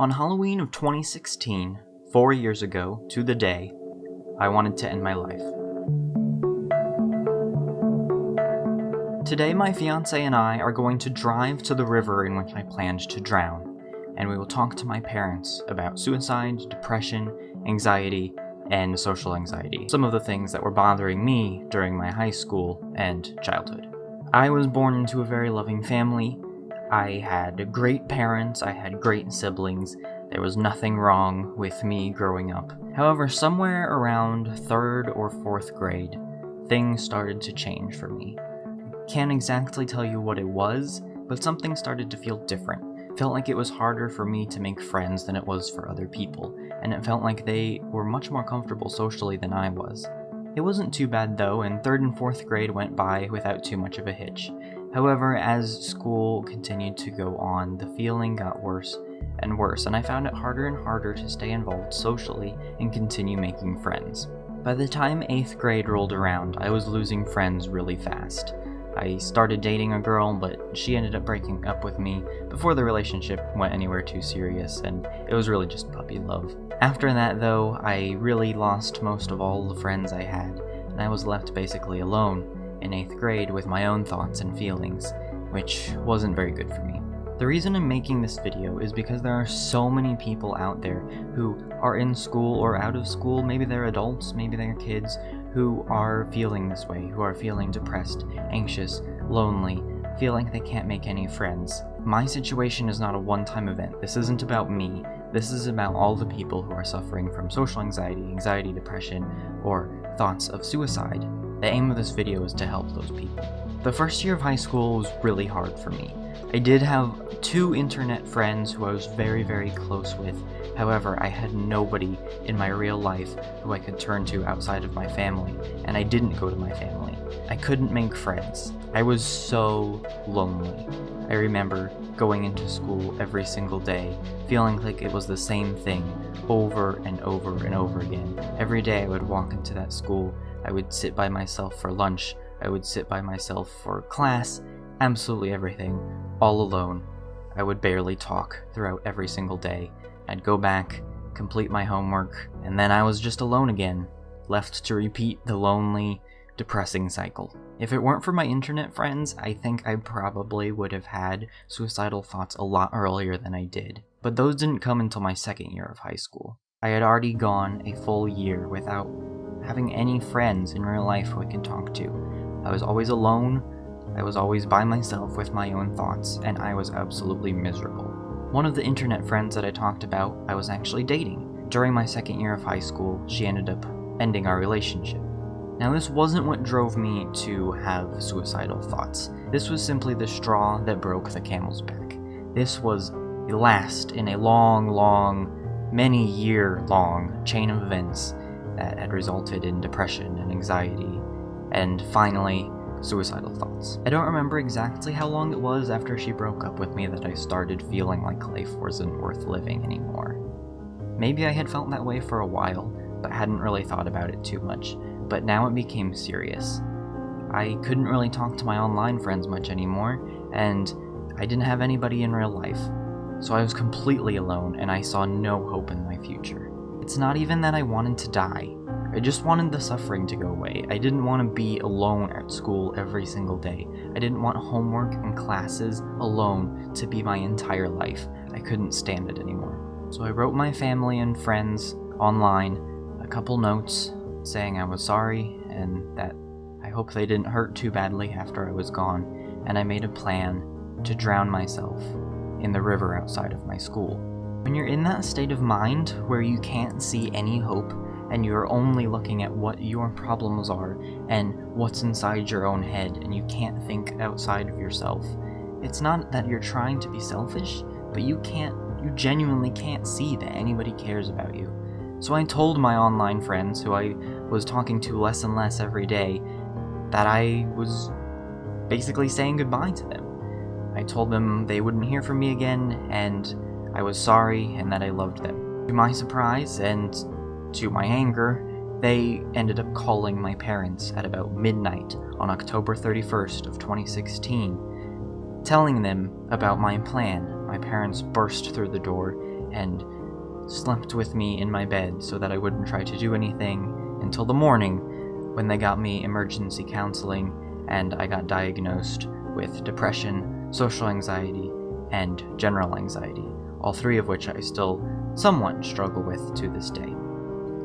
On Halloween of 2016, 4 years ago to the day, I wanted to end my life. Today, my fiancé and I are going to drive to the river in which I planned to drown, and we will talk to my parents about suicide, depression, anxiety, and social anxiety, some of the things that were bothering me during my high school and childhood. I was born into a very loving family. I had great parents, I had great siblings. There was nothing wrong with me growing up. However, somewhere around 3rd or 4th grade, things started to change for me. I can't exactly tell you what it was, but something started to feel different. It felt like it was harder for me to make friends than it was for other people, and it felt like they were much more comfortable socially than I was. It wasn't too bad though, and 3rd and 4th grade went by without too much of a hitch. However, as school continued to go on, the feeling got worse and worse, and I found it harder and harder to stay involved socially and continue making friends. By the time 8th grade rolled around, I was losing friends really fast. I started dating a girl, but she ended up breaking up with me before the relationship went anywhere too serious, and it was really just puppy love. After that though, I really lost most of all the friends I had, and I was left basically alone in 8th grade with my own thoughts and feelings, which wasn't very good for me. The reason I'm making this video is because there are so many people out there who are in school or out of school, maybe they're adults, maybe they're kids, who are feeling this way, who are feeling depressed, anxious, lonely, feel like they can't make any friends. My situation is not a one-time event. This isn't about me. This is about all the people who are suffering from social anxiety, depression, or thoughts of suicide. The aim of this video is to help those people. The first year of high school was really hard for me. I did have 2 internet friends who I was very, very close with. However, I had nobody in my real life who I could turn to outside of my family, and I didn't go to my family. I couldn't make friends. I was so lonely. I remember going into school every single day, feeling like it was the same thing over and over and over again. Every day I would walk into that school, I would sit by myself for lunch, I would sit by myself for class, absolutely everything, all alone. I would barely talk throughout every single day. I'd go back, complete my homework, and then I was just alone again, left to repeat the lonely, depressing cycle. If it weren't for my internet friends, I think I probably would have had suicidal thoughts a lot earlier than I did. But those didn't come until my 2nd year of high school. I had already gone a full year without having any friends in real life who I could talk to. I was always alone, I was always by myself with my own thoughts, and I was absolutely miserable. One of the internet friends that I talked about, I was actually dating. During my 2nd year of high school, she ended up ending our relationship. Now, this wasn't what drove me to have suicidal thoughts. This was simply the straw that broke the camel's back. This was the last in a many-year-long chain of events that had resulted in depression and anxiety, and finally, suicidal thoughts. I don't remember exactly how long it was after she broke up with me that I started feeling like life wasn't worth living anymore. Maybe I had felt that way for a while, but hadn't really thought about it too much, but now it became serious. I couldn't really talk to my online friends much anymore, and I didn't have anybody in real life, so I was completely alone and I saw no hope in my future. It's not even that I wanted to die. I just wanted the suffering to go away. I didn't want to be alone at school every single day. I didn't want homework and classes alone to be my entire life. I couldn't stand it anymore. So I wrote my family and friends online a couple notes saying I was sorry and that I hope they didn't hurt too badly after I was gone, and I made a plan to drown myself in the river outside of my school. When you're in that state of mind where you can't see any hope, and you're only looking at what your problems are and what's inside your own head, and you can't think outside of yourself. It's not that you're trying to be selfish, but you genuinely can't see that anybody cares about you. So I told my online friends, who I was talking to less and less every day, that I was basically saying goodbye to them. I told them they wouldn't hear from me again, and I was sorry, and that I loved them. To my surprise, and to my anger, they ended up calling my parents at about midnight on October 31st of 2016, telling them about my plan. My parents burst through the door and slept with me in my bed so that I wouldn't try to do anything until the morning when they got me emergency counseling and I got diagnosed with depression, social anxiety, and general anxiety, all three of which I still somewhat struggle with to this day.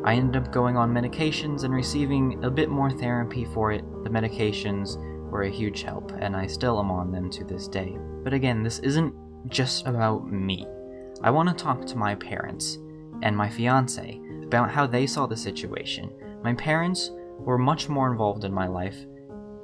I ended up going on medications and receiving a bit more therapy for it. The medications were a huge help, and I still am on them to this day. But again, this isn't just about me. I want to talk to my parents and my fiance about how they saw the situation. My parents were much more involved in my life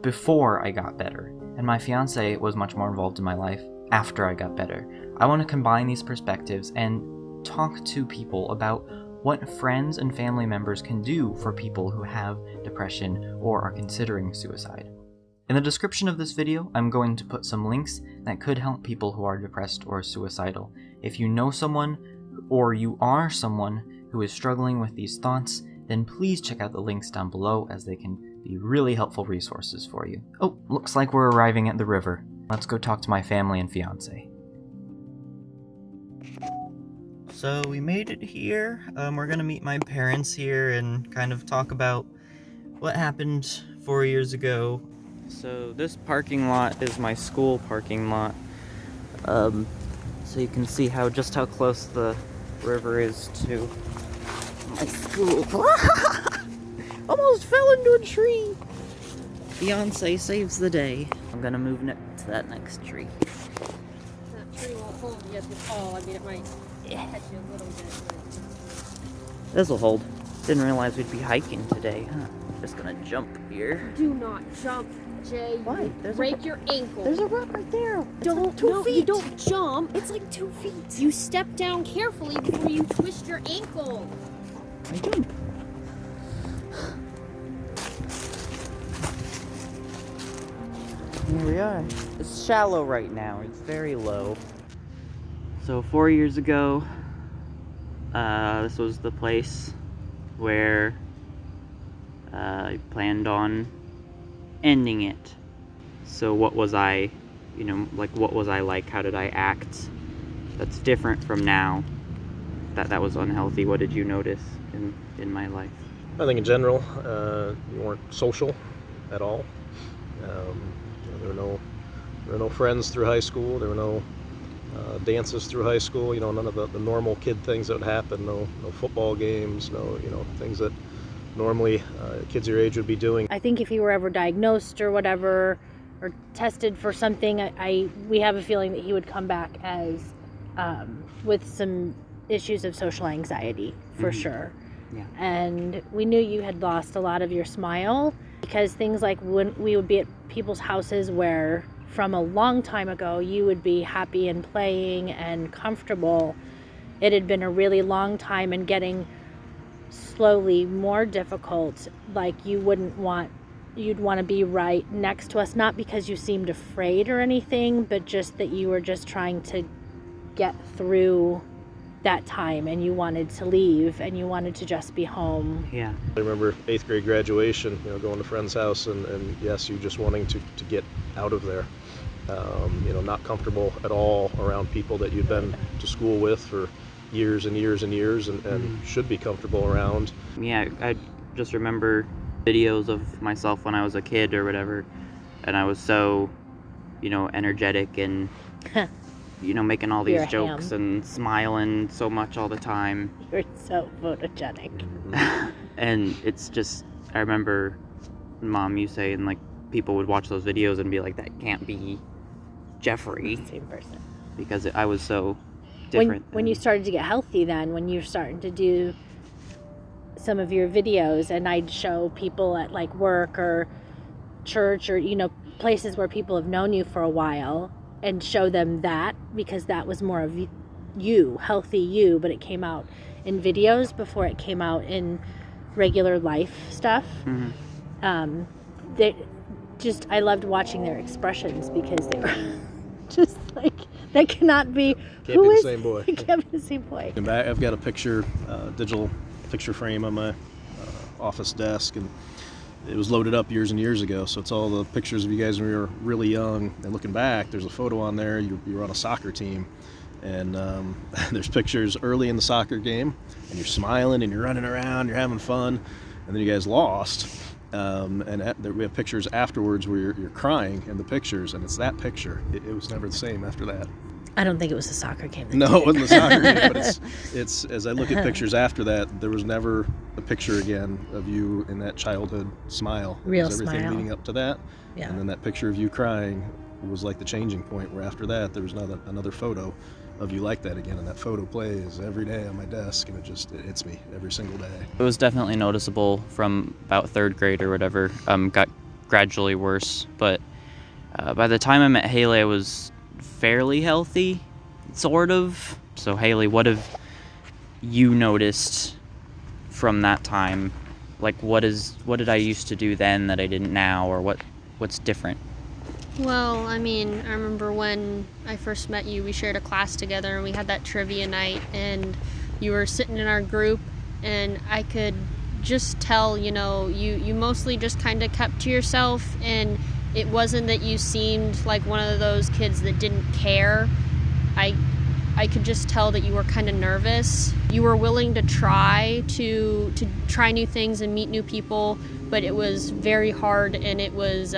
before I got better, and my fiance was much more involved in my life after I got better. I want to combine these perspectives and talk to people about what friends and family members can do for people who have depression or are considering suicide. In the description of this video, I'm going to put some links that could help people who are depressed or suicidal. If you know someone or you are someone who is struggling with these thoughts, then please check out the links down below as they can be really helpful resources for you. Oh, looks like we're arriving at the river. Let's go talk to my family and fiance. So we made it here. We're gonna meet my parents here and kind of talk about what happened 4 years ago. So this parking lot is my school parking lot. So you can see just how close the river is to my school. Almost fell into a tree. Fiance saves the day. I'm gonna move to that next tree. That tree won't hold you if you fall. I mean, it might catch you a little bit. This'll hold. Didn't realize we'd be hiking today, huh? Just gonna jump here. Do not jump, Jay. Why? Break your ankle. There's a rock right there. Don't, like 2 feet. You don't jump. It's like 2 feet. You step down carefully before you twist your ankle. I jump. Here we are. It's shallow right now. It's very low. So 4 years ago, this was the place where I planned on ending it. So what was I, what was I like? How did I act? That's different from now. That was unhealthy. What did you notice in my life? I think in general, you weren't social at all. There were no friends through high school. There were no dances through high school. None of the normal kid things that would happen. No football games. No things that normally kids your age would be doing. I think if you were ever diagnosed or whatever, or tested for something, we have a feeling that he would come back as with some issues of social anxiety for sure. Yeah. And we knew you had lost a lot of your smile, because things like when we would be at people's houses where from a long time ago you would be happy and playing and comfortable, it had been a really long time and getting slowly more difficult. Like you'd want to be right next to us, not because you seemed afraid or anything, but just that you were just trying to get through that time and you wanted to leave and you wanted to just be home. Yeah. I remember 8th grade graduation, going to a friend's house and yes, you just wanting to get out of there. Not comfortable at all around people that you'd been to school with for years and years and years and should be comfortable around. Yeah, I just remember videos of myself when I was a kid or whatever, and I was so, energetic and, making all these jokes and smiling so much all the time. You're so photogenic. And it's just, I remember Mom, you saying, people would watch those videos and be like, that can't be Jeffrey. Same person. Because I was so different. When you started to get healthy then, when you're starting to do some of your videos and I'd show people at work or church or, places where people have known you for a while and show them that, because that was more of you, healthy you, but it came out in videos before it came out in regular life stuff. I loved watching their expressions because they were just that cannot be. Can't be the same boy. It can't be the same boy. I've got a picture, digital picture frame on my office desk, and it was loaded up years and years ago. So it's all the pictures of you guys when we were really young. And looking back, there's a photo on there. You were on a soccer team, And there's pictures early in the soccer game, and you're smiling and you're running around, you're having fun, and then you guys lost. We have pictures afterwards where you're crying in the pictures, and it's that picture. It was never the same after that. I don't think it was the soccer game. No, it wasn't the soccer game, but it's as I look at pictures after that, there was never a picture again of you in that childhood smile. Real everything smile. leading up to that. Yeah. And then that picture of you crying was like the changing point, where after that there was another photo of you like that again, and that photo plays every day on my desk, and it hits me every single day. It was definitely noticeable from about third grade or whatever. Got gradually worse, but by the time I met Haley, I was fairly healthy, sort of. So Haley, what have you noticed from that time? Like, what did I used to do then that I didn't now, or what's different? Well, I mean, I remember when I first met you, we shared a class together and we had that trivia night, and you were sitting in our group, and I could just tell, you mostly just kind of kept to yourself, and it wasn't that you seemed like one of those kids that didn't care. I could just tell that you were kind of nervous. You were willing to try to try new things and meet new people, but it was very hard, and it was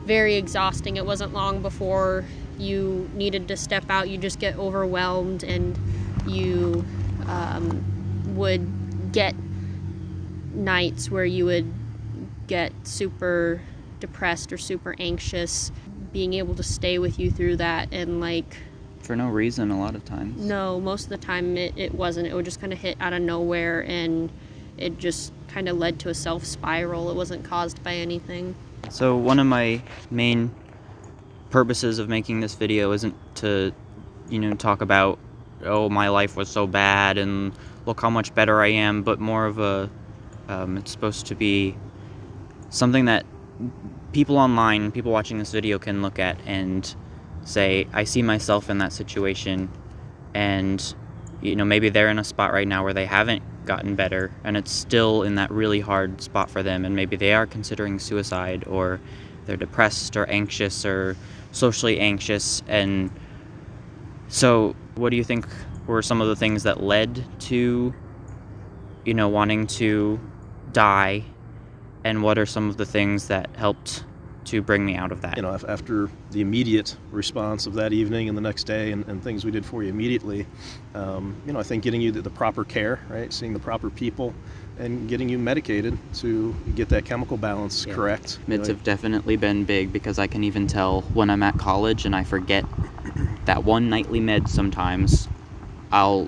very exhausting. It wasn't long before you needed to step out. You just get overwhelmed, and you would get nights where you would get super depressed or super anxious. Being able to stay with you through that, and For no reason a lot of times. No, most of the time it wasn't. It would just kind of hit out of nowhere, and it just kind of led to a self-spiral. It wasn't caused by anything. So one of my main purposes of making this video isn't to, talk about, oh, my life was so bad and look how much better I am, but more of it's supposed to be something that people online, people watching this video can look at and say, I see myself in that situation, and maybe they're in a spot right now where they haven't gotten better, and it's still in that really hard spot for them, and maybe they are considering suicide, or they're depressed or anxious or socially anxious. And so what do you think were some of the things that led to wanting to die, and what are some of the things that helped to bring me out of that? After the immediate response of that evening and the next day, and things we did for you immediately, I think getting you the proper care, right? Seeing the proper people, and getting you medicated to get that chemical balance correct. Meds have definitely been big, because I can even tell when I'm at college and I forget that one nightly med sometimes. I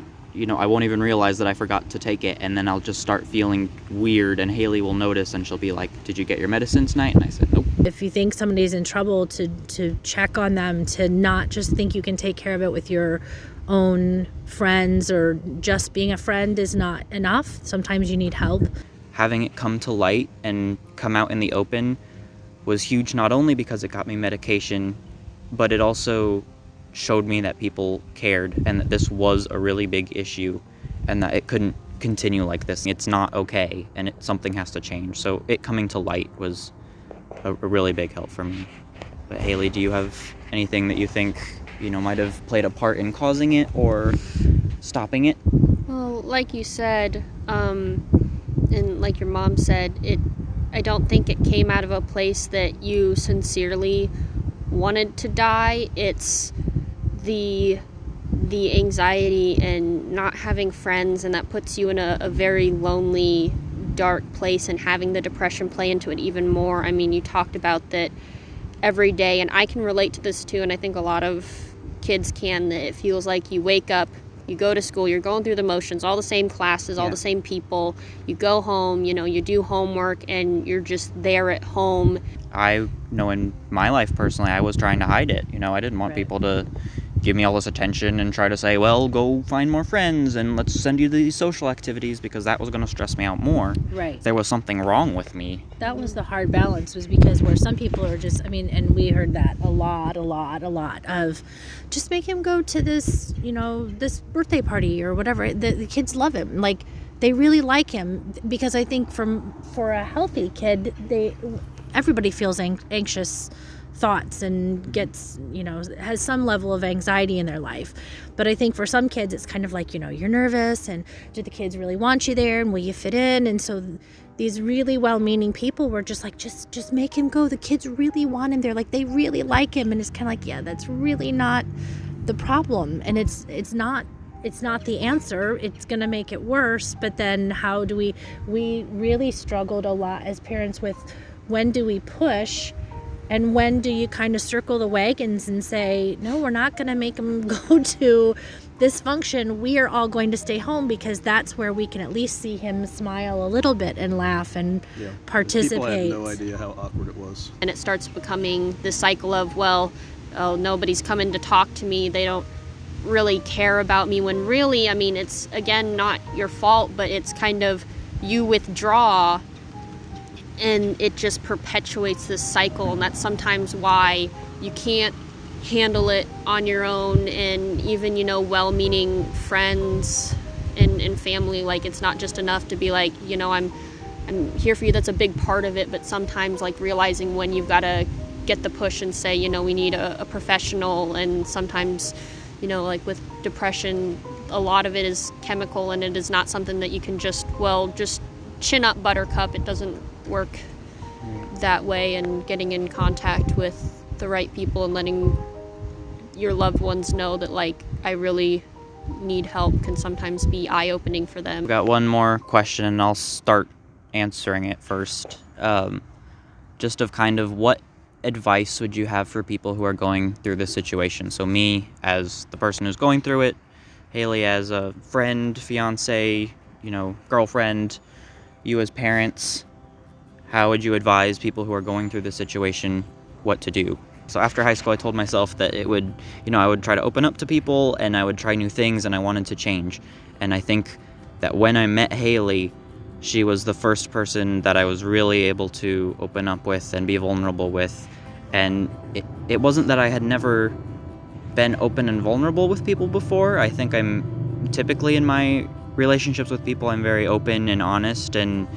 won't even realize that I forgot to take it, and then I'll just start feeling weird, and Haley will notice, and she'll be like, did you get your medicine tonight? And I said, nope. If you think somebody's in trouble, to check on them, to not just think you can take care of it with your own friends, or just being a friend is not enough. Sometimes you need help. Having it come to light and come out in the open was huge, not only because it got me medication, but it also showed me that people cared, and that this was a really big issue, and that it couldn't continue like this. It's not okay, and something has to change. So it coming to light was a really big help for me. But Haley, do you have anything that you think might have played a part in causing it or stopping it? Well, like you said, and like your mom said, I don't think it came out of a place that you sincerely wanted to die. It's the anxiety and not having friends, and that puts you in a very lonely, dark place, and having the depression play into it even more. I mean, you talked about that every day, and I can relate to this too, and I think a lot of kids can, that it feels like you wake up, you go to school, you're going through the motions, all the same classes, all the same people, you go home, you do homework, and you're just there at home. I know in my life personally, I was trying to hide it. I didn't want people to give me all this attention and try to say, well, go find more friends and let's send you to these social activities, because that was going to stress me out more. Right. There was something wrong with me. That was the hard balance, was because where some people are just, and we heard that a lot of, just make him go to this, this birthday party or whatever. The kids love him. They really like him, because I think for a healthy kid, everybody feels anxious thoughts and gets, has some level of anxiety in their life. But I think for some kids, it's kind of like, you're nervous, and do the kids really want you there, and will you fit in? And so these really well-meaning people were just like, just make him go. The kids really want him there. Like, they really like him. And it's kind of like, yeah, that's really not the problem. And it's not the answer. It's going to make it worse. But then how do we really struggled a lot as parents with, when do we push and when do you kind of circle the wagons and say, no, we're not going to make them go to this function. We are all going to stay home, because that's where we can at least see him smile a little bit and laugh and participate. People had no idea how awkward it was. And it starts becoming the cycle of, well, oh, nobody's coming to talk to me. They don't really care about me, when really, I mean, it's, again, not your fault, but it's kind of, you withdraw and it just perpetuates this cycle. And that's sometimes why you can't handle it on your own. And even, well-meaning friends and family, like, it's not just enough to be like, I'm here for you. That's a big part of it. But sometimes, like, realizing when you've got to get the push and say, we need a professional. And sometimes, like with depression, a lot of it is chemical, and it is not something that you can just chin up, buttercup. It doesn't work that way. And getting in contact with the right people and letting your loved ones know that, like, I really need help can sometimes be eye-opening for them. I've got one more question, and I'll start answering it first. Just of kind of what advice would you have for people who are going through this situation? So me as the person who's going through it, Haley as a friend, fiance, girlfriend, you as parents, how would you advise people who are going through this situation what to do? So after high school, I told myself that I would try to open up to people, and I would try new things, and I wanted to change. And I think that when I met Haley, she was the first person that I was really able to open up with and be vulnerable with. And it wasn't that I had never been open and vulnerable with people before. I think I'm typically, in my relationships with people, I'm very open and honest and,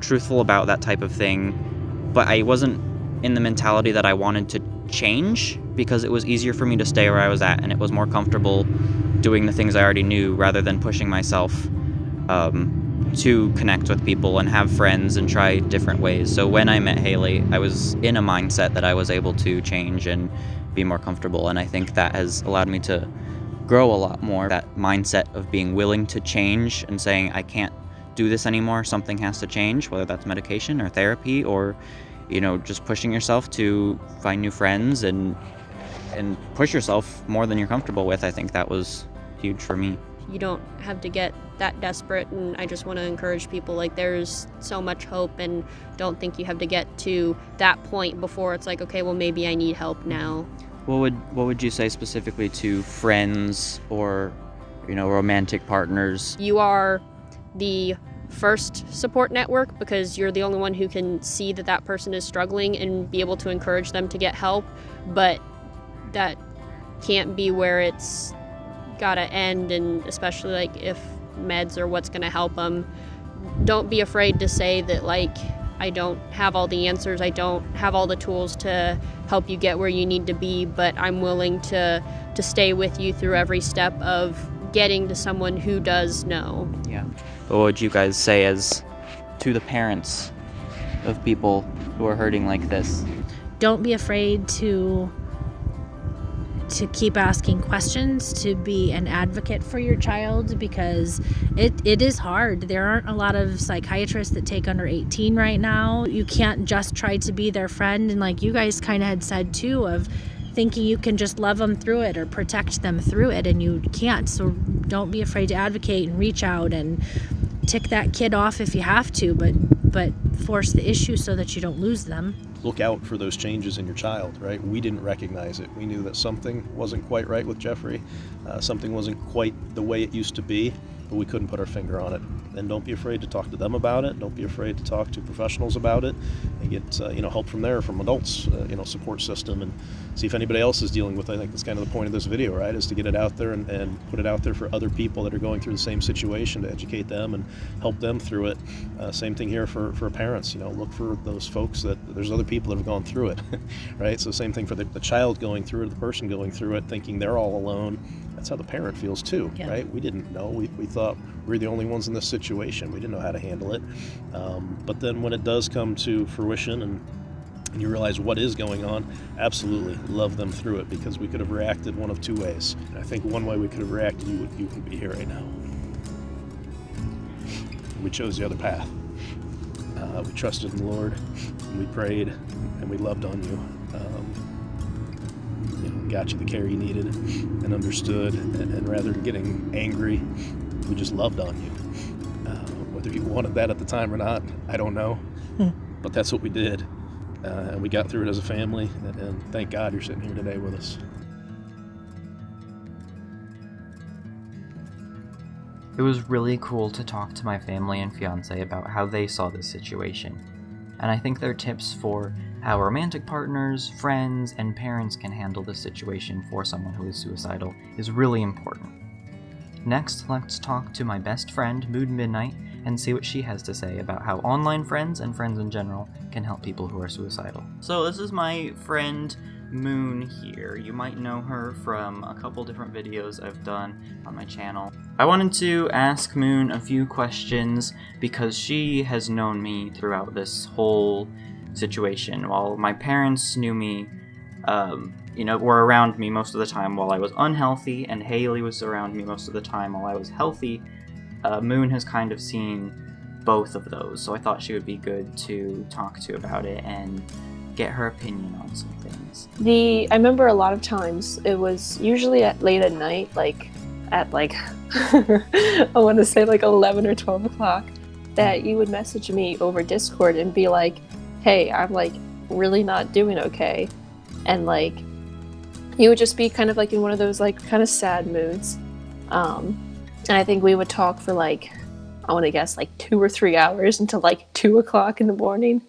truthful about that type of thing. But I wasn't in the mentality that I wanted to change, because it was easier for me to stay where I was at, and it was more comfortable doing the things I already knew rather than pushing myself to connect with people and have friends and try different ways. So when I met Haley, I was in a mindset that I was able to change and be more comfortable, and I think that has allowed me to grow a lot more. That mindset of being willing to change and saying, I can't do this anymore, something has to change, whether that's medication or therapy or just pushing yourself to find new friends and push yourself more than you're comfortable with. I think that was huge for me. You don't have to get that desperate, and I just want to encourage people, like, there's so much hope, and don't think you have to get to that point before it's like, okay, well, maybe I need help now. What would you say specifically to friends or romantic partners? You are the first support network, because you're the only one who can see that person is struggling and be able to encourage them to get help. But that can't be where it's gotta end, and especially like if meds are what's gonna help them. Don't be afraid to say that, like, I don't have all the answers, I don't have all the tools to help you get where you need to be, but I'm willing to stay with you through every step of getting to someone who does know. Yeah. But what would you guys say as to the parents of people who are hurting like this? Don't be afraid to keep asking questions, to be an advocate for your child, because it is hard. There aren't a lot of psychiatrists that take under 18 right now. You can't just try to be their friend, and like you guys kind of had said too, of thinking you can just love them through it or protect them through it, and you can't. So don't be afraid to advocate and reach out and tick that kid off if you have to, but force the issue so that you don't lose them. Look out for those changes in your child, right? We didn't recognize it. We knew that something wasn't quite right with Jeffrey. Something wasn't quite the way it used to be. but we couldn't put our finger on it. And don't be afraid to talk to them about it. Don't be afraid to talk to professionals about it and get help from there, from adults, support system, and see if anybody else is dealing with it. I think that's kind of the point of this video, right, is to get it out there and put it out there for other people that are going through the same situation, to educate them and help them through it. Same thing here for parents. Look for those folks that there's other people that have gone through it, right? So same thing for the child going through it, the person going through it, thinking they're all alone. That's how the parent feels too, Yeah. right? We didn't know. We thought we were the only ones in this situation. We didn't know how to handle it. But then when it does come to fruition and you realize what is going on, absolutely love them through it, because we could have reacted one of two ways. And I think one way we could have reacted, you wouldn't be here right now. We chose the other path. We trusted in the Lord, and we prayed, and we loved on you. We got you the care you needed and understood, and rather than getting angry, we just loved on you. Whether you wanted that at the time or not, I don't know, but that's what we did. And we got through it as a family, and thank God you're sitting here today with us. It was really cool to talk to my family and fiance about how they saw this situation, and I think their tips for how romantic partners, friends, and parents can handle this situation for someone who is suicidal is really important. Next, let's talk to my best friend, Mood Midnight, and see what she has to say about how online friends and friends in general can help people who are suicidal. So this is my friend Moon here. You might know her from a couple different videos I've done on my channel. I wanted to ask Moon a few questions because she has known me throughout this whole situation. While my parents knew me, were around me most of the time while I was unhealthy, and Haley was around me most of the time while I was healthy, Moon has kind of seen both of those, so I thought she would be good to talk to about it and get her opinion on some things. I remember a lot of times it was usually late at night, at I want to say 11 or 12 o'clock, that you would message me over Discord and be like, hey, I'm really not doing okay. And you would just be kind of in one of those kind of sad moods. And I think we would talk for I want to guess 2 or 3 hours until 2 o'clock in the morning.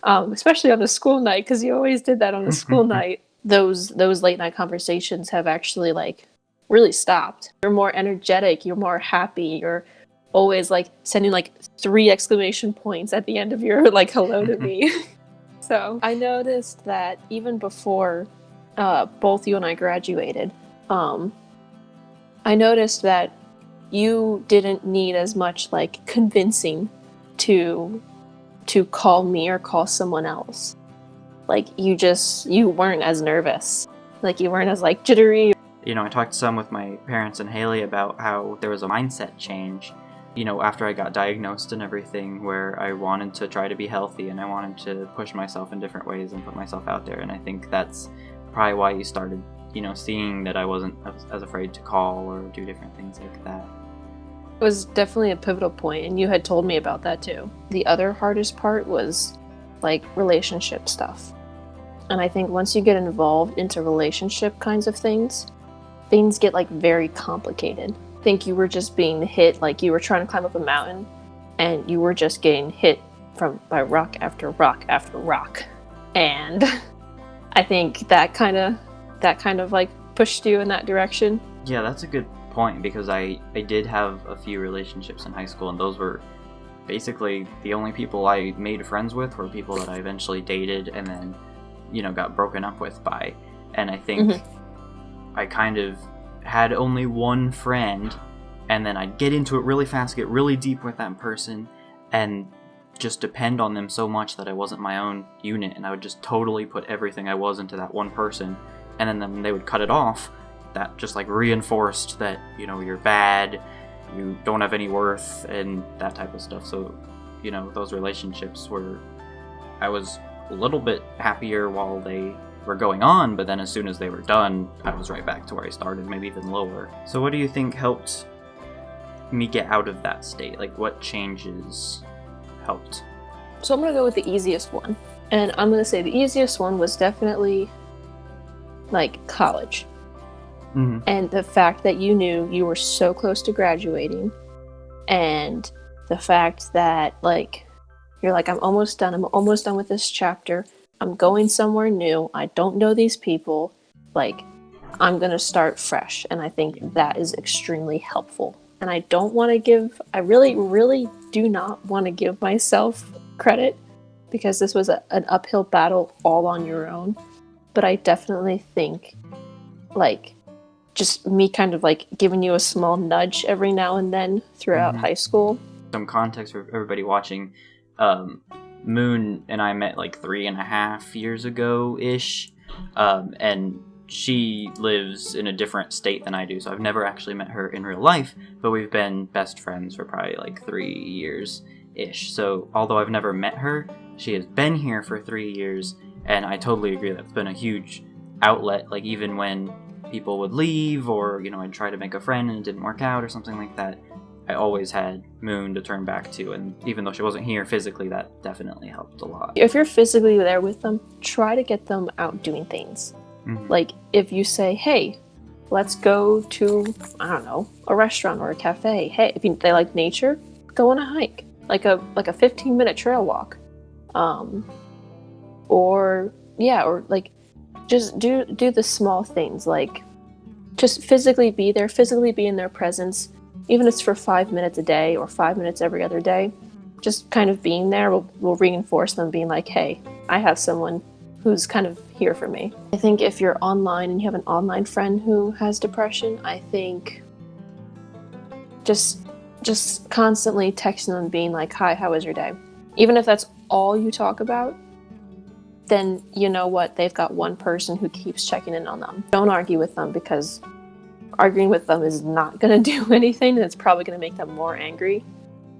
Especially on a school night, because you always did that on a school night. Those late night conversations have actually really stopped. You're more energetic, you're more happy, you're always sending 3 exclamation points at the end of your hello to me. So I noticed that even before both you and I graduated, I noticed that you didn't need as much convincing to call me or call someone else. You weren't as nervous. You weren't as jittery. I talked some with my parents and Haley about how there was a mindset change, after I got diagnosed and everything, where I wanted to try to be healthy and I wanted to push myself in different ways and put myself out there. And I think that's probably why you started, seeing that I wasn't as afraid to call or do different things like that. It was definitely a pivotal point, and you had told me about that too. The other hardest part was relationship stuff. And I think once you get involved into relationship kinds of things get very complicated. I think you were just being hit, you were trying to climb up a mountain and you were just getting hit by rock after rock after rock. And I think that kind of pushed you in that direction. Yeah, that's a good point, because I did have a few relationships in high school, and those were basically the only people I made friends with were people that I eventually dated and then, got broken up with by. And I think I kind of had only one friend, and then I'd get into it really fast, get really deep with that person, and just depend on them so much that I wasn't my own unit, and I would just totally put everything I was into that one person, and then when they would cut it off, that just reinforced that, you're bad, you don't have any worth, and that type of stuff. So, those relationships I was a little bit happier while they were going on, but then as soon as they were done, I was right back to where I started, maybe even lower. So what do you think helped me get out of that state? What changes helped? So I'm going to go with the easiest one. And I'm going to say the easiest one was definitely college. Mm-hmm. And the fact that you knew you were so close to graduating, And the fact that, like, you're like, I'm almost done with this chapter, I'm going somewhere new, I don't know these people, like, I'm gonna start fresh. And I think that is extremely helpful. And I really do not want to give myself credit, because this was an uphill battle all on your own. But I definitely think, like, just me kind of like giving you a small nudge every now and then throughout high school. Some context for everybody watching. Moon and I met like 3.5 years ago-ish, and she lives in a different state than I do, so I've never actually met her in real life, but we've been best friends for probably like 3 years-ish. So although I've never met her, she has been here for 3 years, and I totally agree that's been a huge outlet. Like, even when people would leave, or, you know, I'd try to make a friend and it didn't work out or something like that, I always had Moon to turn back to, and even though she wasn't here physically, that definitely helped a lot. If you're physically there with them, try to get them out doing things. Like, if you say, hey, let's go to, I don't know, a restaurant or a cafe. Hey, if they like nature, go on a hike, like a 15-minute trail walk. Or like, just do the small things, like just physically be there, physically be in their presence, even if it's for 5 minutes a day or 5 minutes every other day. Just kind of being there will reinforce them being like, hey, I have someone who's kind of here for me. I think if you're online and you have an online friend who has depression, I think just constantly texting them being like, hi, how was your day? Even if that's all you talk about, then you know what? They've got one person who keeps checking in on them. Don't argue with them, because arguing with them is not going to do anything, and it's probably going to make them more angry.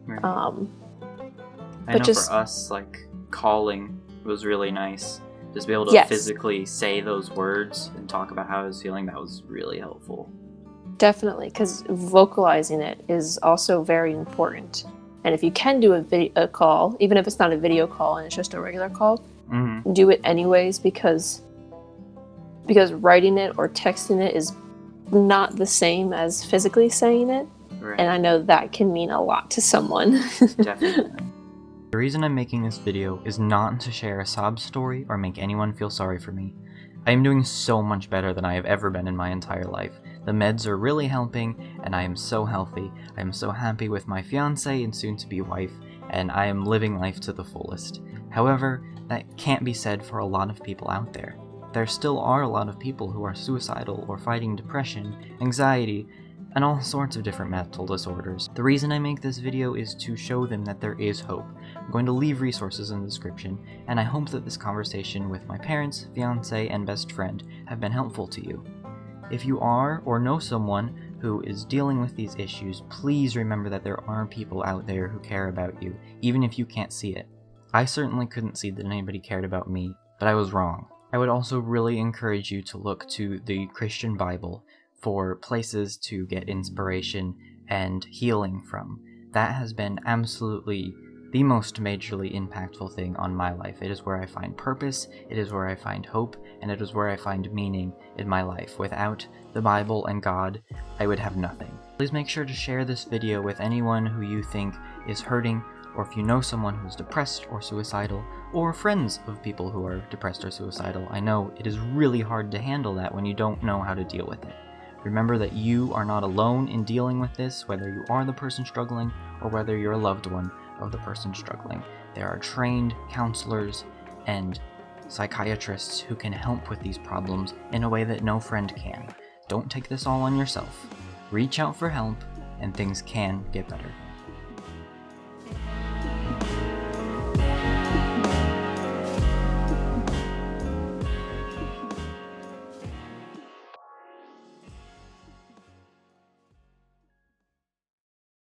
Right. I know for us, like, calling was really nice. Just be able to physically say those words and talk about how I was feeling, that was really helpful. Definitely, because vocalizing it is also very important. And if you can do a call, even if it's not a video call and it's just a regular call, do it anyways, because writing it or texting it is not the same as physically saying it. Right. And I know that can mean a lot to someone. Definitely. The reason I'm making this video is not to share a sob story or make anyone feel sorry for me. I am doing so much better than I have ever been in my entire life. The meds are really helping, and I am so healthy. I am so happy with my fiance and soon-to-be wife, and I am living life to the fullest. However, that can't be said for a lot of people out there. There still are a lot of people who are suicidal or fighting depression, anxiety, and all sorts of different mental disorders. The reason I make this video is to show them that there is hope. I'm going to leave resources in the description, and I hope that this conversation with my parents, fiance, and best friend have been helpful to you. If you are or know someone who is dealing with these issues, please remember that there are people out there who care about you, even if you can't see it. I certainly couldn't see that anybody cared about me, but I was wrong. I would also really encourage you to look to the Christian Bible for places to get inspiration and healing from. That has been absolutely the most majorly impactful thing on my life. It is where I find purpose, it is where I find hope, and it is where I find meaning in my life. Without the Bible and God, I would have nothing. Please make sure to share this video with anyone who you think is hurting, or if you know someone who's depressed or suicidal, or friends of people who are depressed or suicidal. I know it is really hard to handle that when you don't know how to deal with it. Remember that you are not alone in dealing with this, whether you are the person struggling or whether you're a loved one of the person struggling. There are trained counselors and psychiatrists who can help with these problems in a way that no friend can. Don't take this all on yourself. Reach out for help, and things can get better.